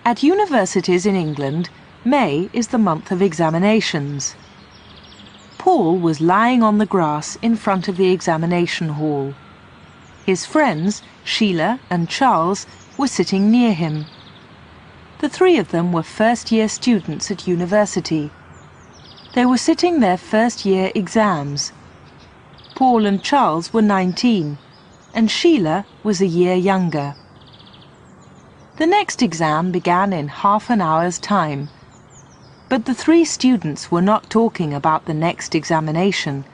At universities in England, May is the month of examinations. Paul was lying on the grass in front of the examination hall. His friends, Sheila and Charles, were sitting near him. The three of them were first-year students at university. They were sitting their first-year exams. Paul and Charles were 19, and Sheila was a year younger. The next exam began in half an hour's time, but the three students were not talking about the next examination.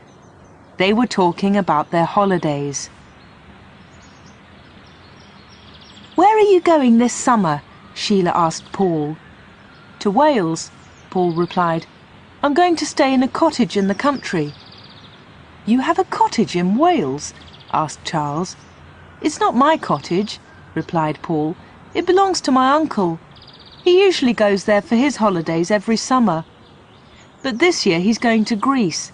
They were talking about their holidays. "Where are you going this summer?" Sheila asked Paul. "To Wales," Paul replied. "I'm going to stay in a cottage in the country." "You have a cottage in Wales?" asked Charles. "It's not my cottage," replied Paul. "It belongs to my uncle. He usually goes there for his holidays every summer. But this year he's going to Greece,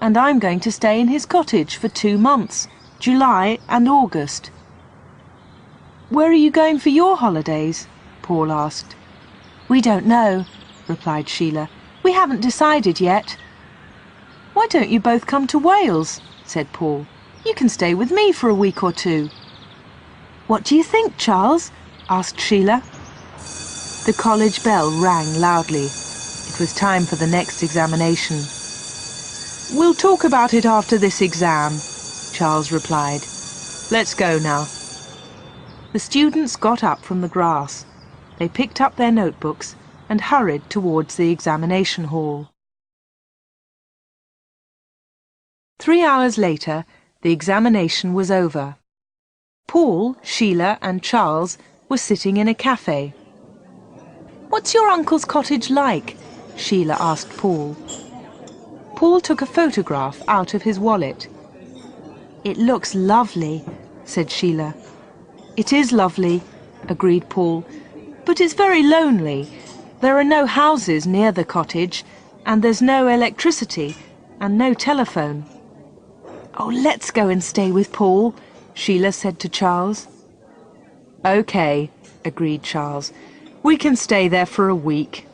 and I'm going to stay in his cottage for 2 months, July and August." "Where are you going for your holidays?" Paul asked. "We don't know," replied Sheila. "We haven't decided yet." "Why don't you both come to Wales?" said Paul. "You can stay with me for a week or 2. "What do you think, Charles?" asked Sheila. The college bell rang loudly. It was time for the next examination. "We'll talk about it after this exam," Charles replied. "Let's go now." The students got up from the grass. They picked up their notebooks and hurried towards the examination hall. 3 hours later, the examination was over. Paul, Sheila and Charles were sitting in a cafe. "What's your uncle's cottage like?" Sheila asked Paul. Paul took a photograph out of his wallet. "It looks lovely," said Sheila. "It is lovely," agreed Paul, "but it's very lonely. There are no houses near the cottage, and there's no electricity and no telephone." "Oh, let's go and stay with Paul," Sheila said to Charles. "Okay," agreed Charles. "We can stay there for a week."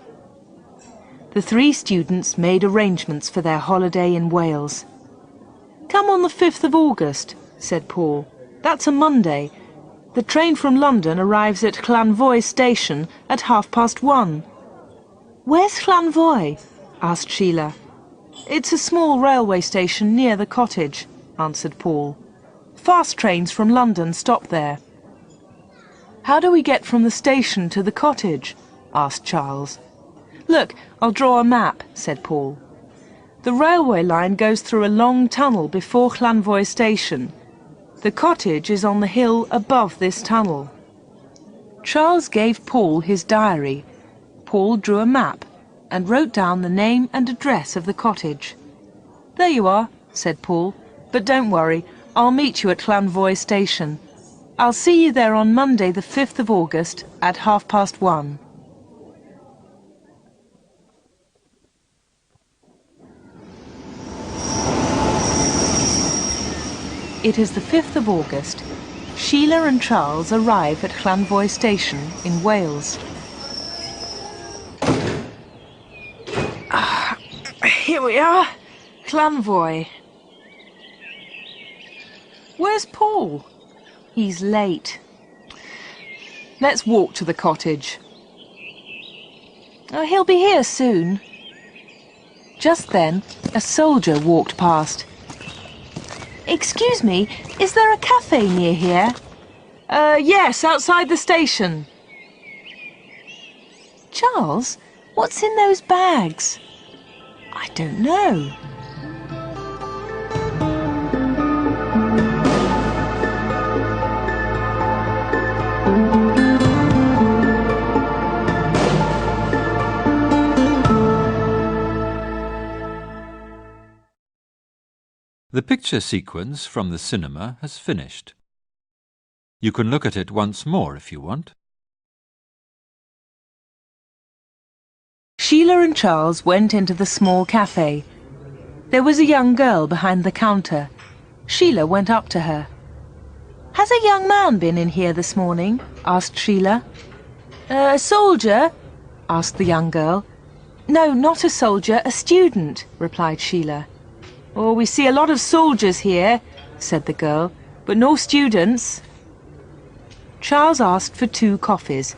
The three students made arrangements for their holiday in Wales. "Come on the 5th of August," said Paul. "That's a Monday. The train from London arrives at Llanvoy station at 1:30. "Where's Llanvoy?" asked Sheila. "It's a small railway station near the cottage," answered Paul. "Fast trains from London stop there." "How do we get from the station to the cottage?" asked Charles. "Look, I'll draw a map," said Paul. "The railway line goes through a long tunnel before Llanvoy station. The cottage is on the hill above this tunnel." Charles gave Paul his diary. Paul drew a map and wrote down the name and address of the cottage. "There you are," said Paul. "But don't worry, I'll meet you at Llanvoy station. I'll see you there on Monday the 5th of August at 1:30. It is the 5th of August. Sheila and Charles arrive at Llanvoy station in Wales. Here we are, Llanvoy. Where's Paul? He's late. Let's walk to the cottage. Oh, he'll be here soon. Just then, a soldier walked past. "Excuse me, is there a cafe near here?" Yes, outside the station." "Charles, what's in those bags?" "I don't know." The picture sequence from the cinema has finished. You can look at it once more if you want. Sheila and Charles went into the small cafe. There was a young girl behind the counter. Sheila went up to her. "Has a young man been in here this morning?" asked Sheila. A soldier? Asked the young girl. No, not a soldier, a student, replied Sheila. Oh, we see a lot of soldiers here, said the girl, but no students. Charles asked for 2 coffees.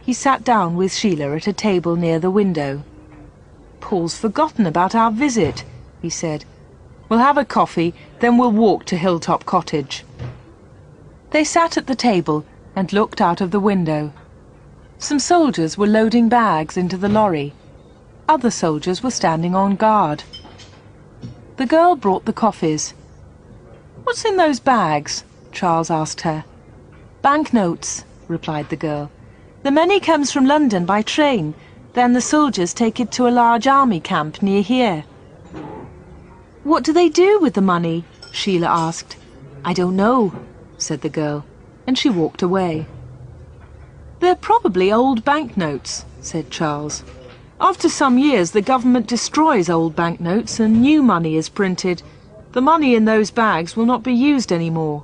He sat down with Sheila at a table near the window. Paul's forgotten about our visit, he said. We'll have a coffee, then we'll walk to Hilltop Cottage. They sat at the table and looked out of the window. Some soldiers were loading bags into the lorry. Other soldiers were standing on guard. The girl brought the coffees. What's in those bags? Charles asked her. Banknotes, replied the girl. The money comes from London by train. Then the soldiers take it to a large army camp near here. What do they do with the money? Sheila asked. I don't know, said the girl, and she walked away. They're probably old banknotes, said Charles. After some years, the government destroys old banknotes and new money is printed. The money in those bags will not be used anymore.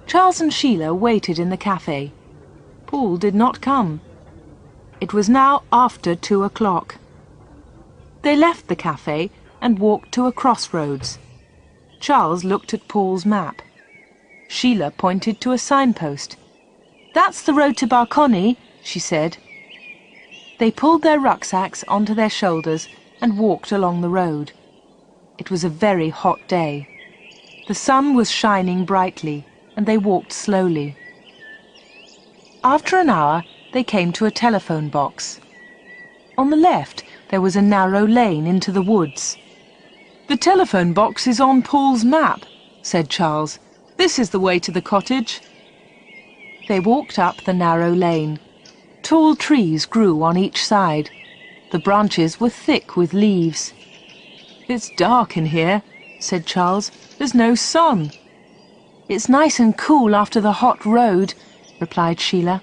Charles and Sheila waited in the cafe. Paul did not come. It was now after 2 o'clock. They left the cafe and walked to a crossroads. Charles looked at Paul's map. Sheila pointed to a signpost. That's the road to Barcony, she said. They pulled their rucksacks onto their shoulders and walked along the road. It was a very hot day. The sun was shining brightly, and they walked slowly. After an hour, they came to a telephone box. On the left, there was a narrow lane into the woods. The telephone box is on Paul's map, said Charles. This is the way to the cottage. They walked up the narrow lane. Tall trees grew on each side. The branches were thick with leaves. It's dark in here, said Charles. There's no sun. It's nice and cool after the hot road, replied Sheila.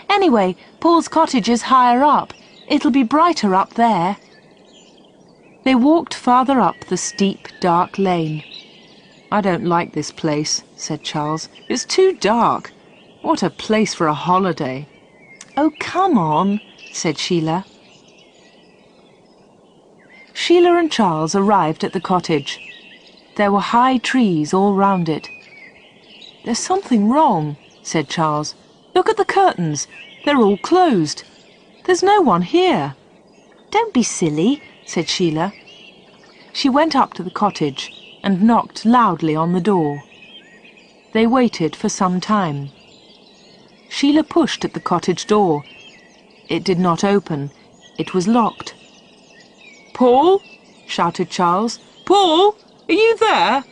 Anyway, Paul's cottage is higher up. It'll be brighter up there. They walked farther up the steep, dark lane. I don't like this place, said Charles. It's too dark. What a place for a holiday. Oh, come on, said Sheila. Sheila and Charles arrived at the cottage. There were high trees all round it. There's something wrong, said Charles. Look at the curtains. They're all closed. There's no one here. Don't be silly, said Sheila. She went up to the cottage and knocked loudly on the door. They waited for some time. Sheila pushed at the cottage door. It did not open. It was locked. Paul? Shouted Charles. Paul, are you there?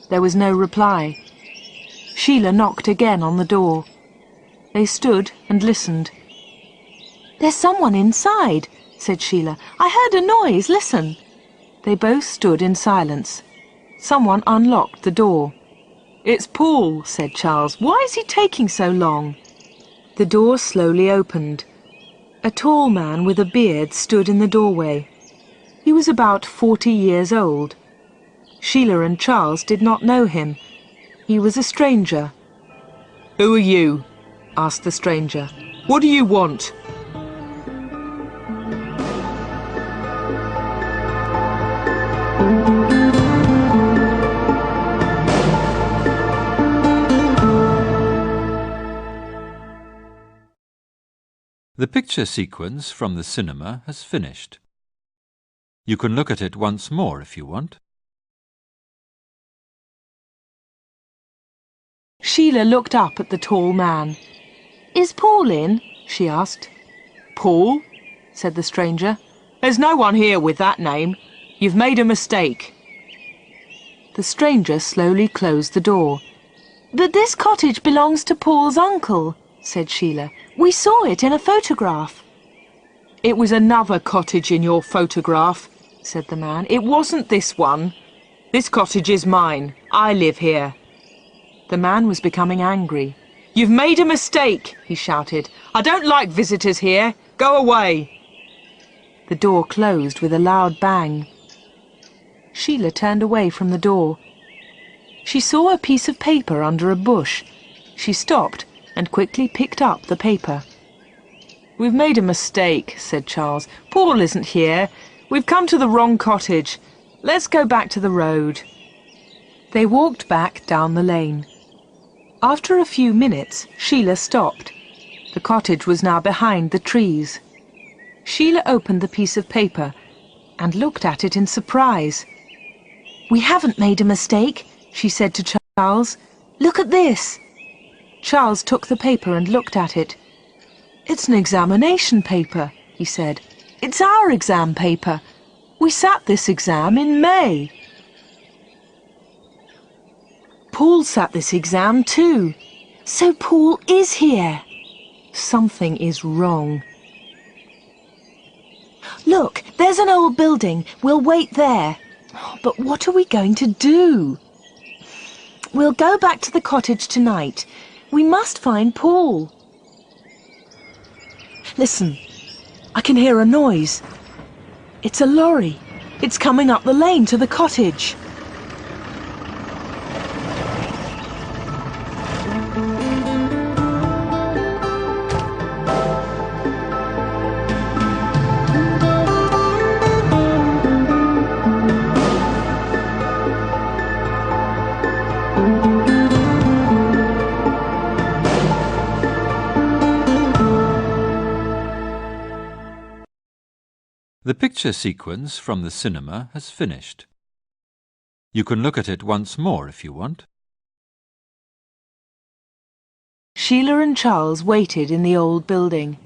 There was no reply. Sheila knocked again on the door. They stood and listened. There's someone inside, said Sheila. I heard a noise. Listen. They both stood in silence. Someone unlocked the door. It's Paul, said Charles. Why is he taking so long? The door slowly opened. A tall man with a beard stood in the doorway. He was about 40 years old. Sheila and Charles did not know him. He was a stranger. Who are you? Asked the stranger. What do you want? The picture sequence from the cinema has finished. You can look at it once more if you want. Sheila looked up at the tall man. Is Paul in? She asked. Paul? Said the stranger. There's no one here with that name. You've made a mistake. The stranger slowly closed the door. But this cottage belongs to Paul's uncle, said Sheila. We saw it in a photograph. It was another cottage in your photograph, said the man. It wasn't this one. This cottage is mine. I live here. The man was becoming angry. You've made a mistake, he shouted. I don't like visitors here. Go away. The door closed with a loud bang. Sheila turned away from the door. She saw a piece of paper under a bush. She stopped and quickly picked up the paper. "We've made a mistake," said Charles. "Paul isn't here. We've come to the wrong cottage. Let's go back to the road." They walked back down the lane. After a few minutes, Sheila stopped. The cottage was now behind the trees. Sheila opened the piece of paper and looked at it in surprise. "We haven't made a mistake," she said to Charles. "Look at this." Charles took the paper and looked at it. "It's an examination paper," he said. "It's our exam paper. We sat this exam in May." "Paul sat this exam too. So Paul is here. Something is wrong." "Look, there's an old building. We'll wait there." "But what are we going to do?" "We'll go back to the cottage tonight. We must find Paul." "Listen, I can hear a noise. It's a lorry. It's coming up the lane to the cottage." The picture sequence from the cinema has finished. You can look at it once more if you want. Sheila and Charles waited in the old building.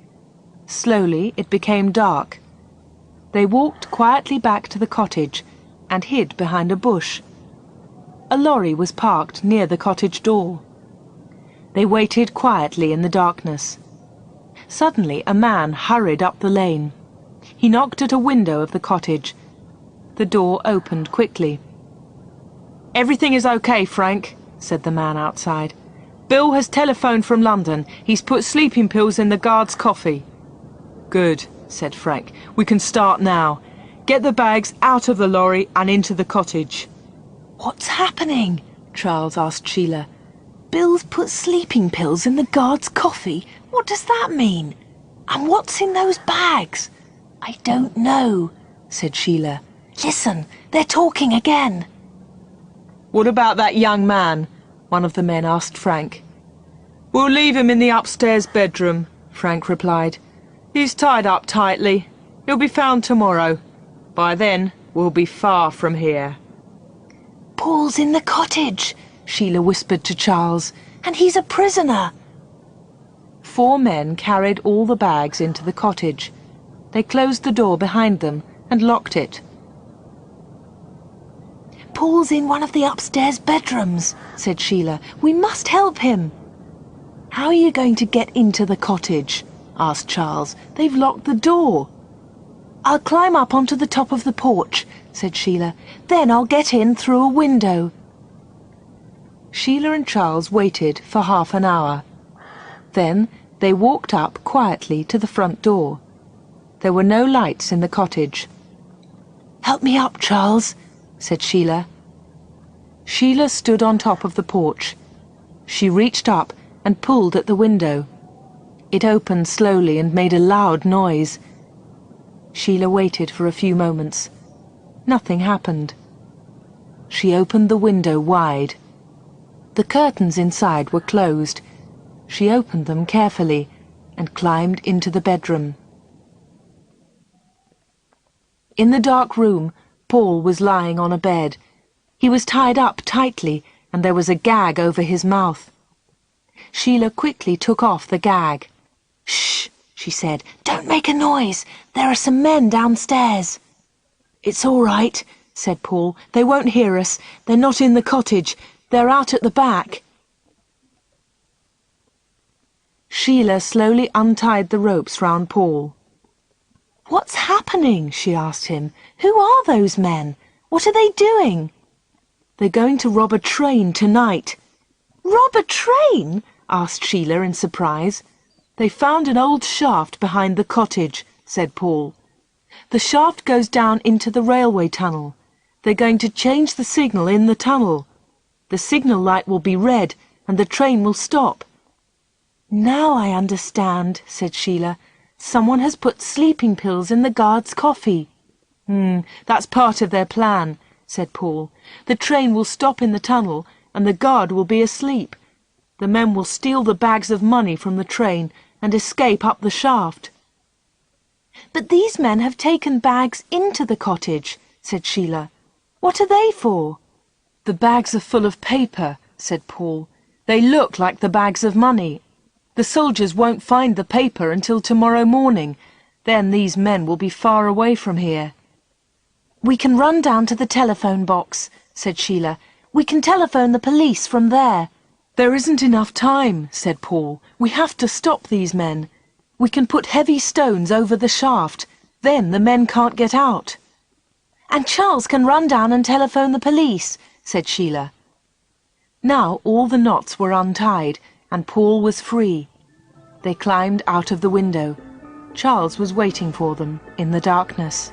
Slowly it became dark. They walked quietly back to the cottage and hid behind a bush. A lorry was parked near the cottage door. They waited quietly in the darkness. Suddenly a man hurried up the lane. He knocked at a window of the cottage. The door opened quickly. "Everything is okay, Frank," said the man outside. "Bill has telephoned from London. He's put sleeping pills in the guard's coffee." "Good," said Frank. "We can start now. Get the bags out of the lorry and into the cottage." "What's happening?" Charles asked Sheila. "Bill's put sleeping pills in the guard's coffee. What does that mean? And what's in those bags?" "I don't know," said Sheila. "Listen, they're talking again." "What about that young man?" one of the men asked Frank. "We'll leave him in the upstairs bedroom," Frank replied. "He's tied up tightly. He'll be found tomorrow. By then, we'll be far from here." "Paul's in the cottage," Sheila whispered to Charles, "and he's a prisoner." 4 men carried all the bags into the cottage. They closed the door behind them and locked it. "Paul's in one of the upstairs bedrooms," said Sheila. "We must help him." "How are you going to get into the cottage?" asked Charles. "They've locked the door." "I'll climb up onto the top of the porch," said Sheila. "Then I'll get in through a window." Sheila and Charles waited for half an hour. Then they walked up quietly to the front door. There were no lights in the cottage. "Help me up, Charles," said Sheila. Sheila stood on top of the porch. She reached up and pulled at the window. It opened slowly and made a loud noise. Sheila waited for a few moments. Nothing happened. She opened the window wide. The curtains inside were closed. She opened them carefully and climbed into the bedroom. In the dark room, Paul was lying on a bed. He was tied up tightly, and there was a gag over his mouth. Sheila quickly took off the gag. "Shh," she said. "Don't make a noise. There are some men downstairs." "It's all right," said Paul. "They won't hear us. They're not in the cottage. They're out at the back." Sheila slowly untied the ropes round Paul. "What's happening?" she asked him. "Who are those men? What are they doing?" "They're going to rob a train tonight." "Rob a train?" asked Sheila in surprise. "They found an old shaft behind the cottage," said Paul. "The shaft goes down into the railway tunnel. They're going to change the signal in the tunnel. The signal light will be red, and the train will stop. Now I understand, said Sheila. Someone has put sleeping pills in the guard's coffee. That's part of their plan, said Paul. The train will stop in the tunnel and the guard will be asleep. The men will steal the bags of money from the train and escape up the shaft. But these men have taken bags into the cottage, said Sheila. What are they for? The bags are full of paper, said Paul. They look like the bags of money. The soldiers won't find the paper until tomorrow morning. Then these men will be far away from here. We can run down to the telephone box, said Sheila. We can telephone the police from there. There isn't enough time, said Paul. We have to stop these men. We can put heavy stones over the shaft. Then the men can't get out. And Charles can run down and telephone the police, said Sheila. Now all the knots were untied and Paul was free. They climbed out of the window. Charles was waiting for them in the darkness.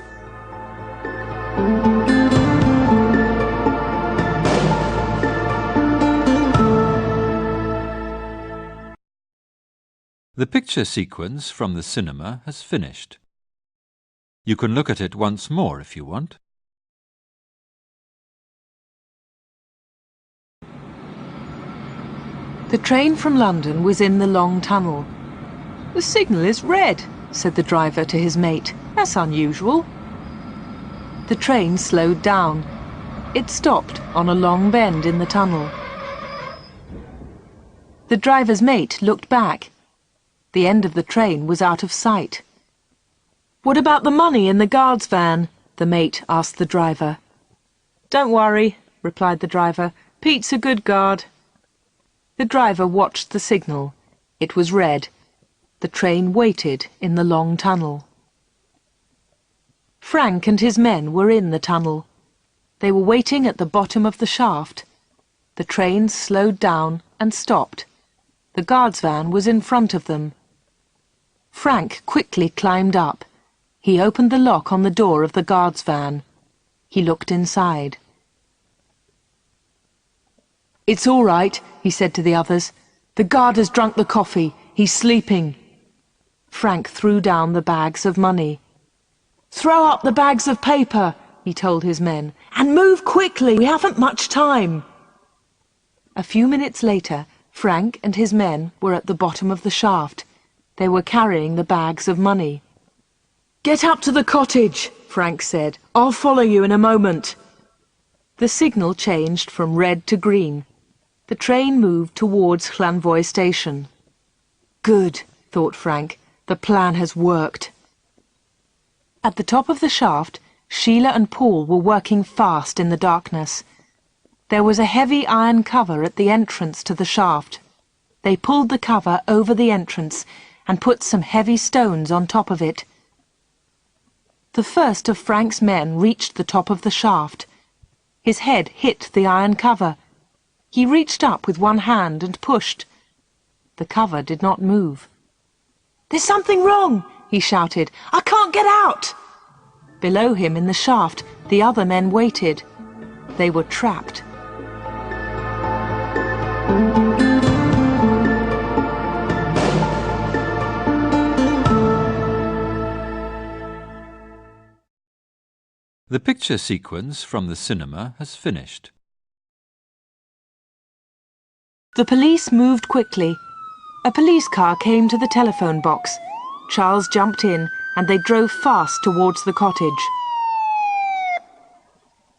The picture sequence from the cinema has finished. You can look at it once more if you want. The train from London was in the long tunnel. The signal is red, said the driver to his mate. That's unusual. The train slowed down. It stopped on a long bend in the tunnel. The driver's mate looked back. The end of the train was out of sight. What about the money in the guard's van? The mate asked the driver. Don't worry, replied the driver. Pete's a good guard. The driver watched the signal. It was red. The train waited in the long tunnel. Frank and his men were in the tunnel. They were waiting at the bottom of the shaft. The train slowed down and stopped. The guard's van was in front of them. Frank quickly climbed up. He opened the lock on the door of the guard's van. He looked inside. It's all right, he said to the others. The guard has drunk the coffee. He's sleeping. Frank threw down the bags of money. Throw up the bags of paper, he told his men, and move quickly. We haven't much time. A few minutes later, Frank and his men were at the bottom of the shaft. They were carrying the bags of money. Get up to the cottage, Frank said. I'll follow you in a moment. The signal changed from red to green. The train moved towards Llanvoy station. Good, thought Frank. The plan has worked. At the top of the shaft, Sheila and Paul were working fast in the darkness. There was a heavy iron cover at the entrance to the shaft. They pulled the cover over the entrance and put some heavy stones on top of it. The first of Frank's men reached the top of the shaft. His head hit the iron cover. He reached up with one hand and pushed. The cover did not move. There's something wrong, he shouted. I can't get out. Below him in the shaft, the other men waited. They were trapped. The picture sequence from the cinema has finished. The police moved quickly. A police car came to the telephone box. Charles jumped in and they drove fast towards the cottage.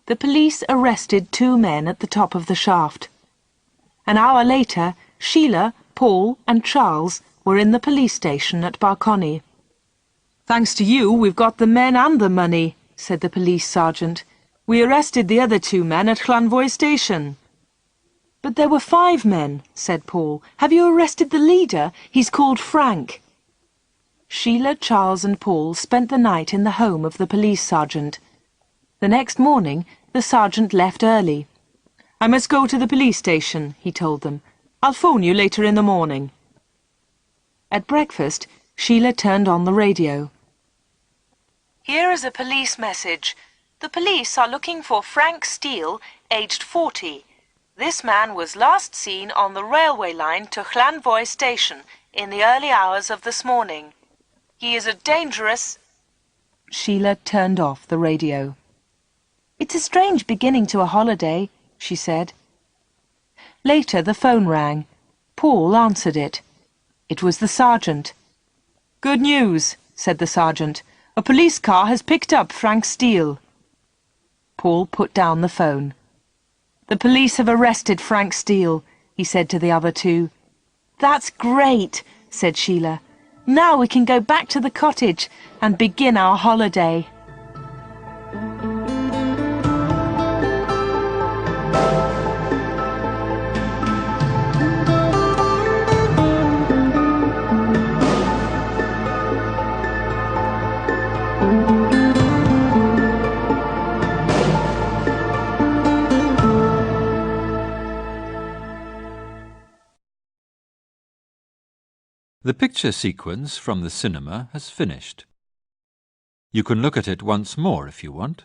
The police arrested 2 men at the top of the shaft. An hour later, Sheila, Paul and Charles were in the police station at Barcony. Thanks to you, we've got the men and the money, said the police sergeant. We arrested the other 2 men at Llanvoy station. But there were 5 men, said Paul. Have you arrested the leader? He's called Frank. Sheila, Charles and Paul spent the night in the home of the police sergeant. The next morning, the sergeant left early. I must go to the police station, he told them. I'll phone you later in the morning. At breakfast, Sheila turned on the radio. Here is a police message. The police are looking for Frank Steele, aged 40. This man was last seen on the railway line to Llanvoy station in the early hours of this morning. He is a dangerous... Sheila turned off the radio. It's a strange beginning to a holiday, she said. Later the phone rang. Paul answered it. It was the sergeant. Good news, said the sergeant. A police car has picked up Frank Steele. Paul put down the phone. The police have arrested Frank Steele, he said to the other two. That's great, said Sheila. Now we can go back to the cottage and begin our holiday. The picture sequence from the cinema has finished. You can look at it once more if you want.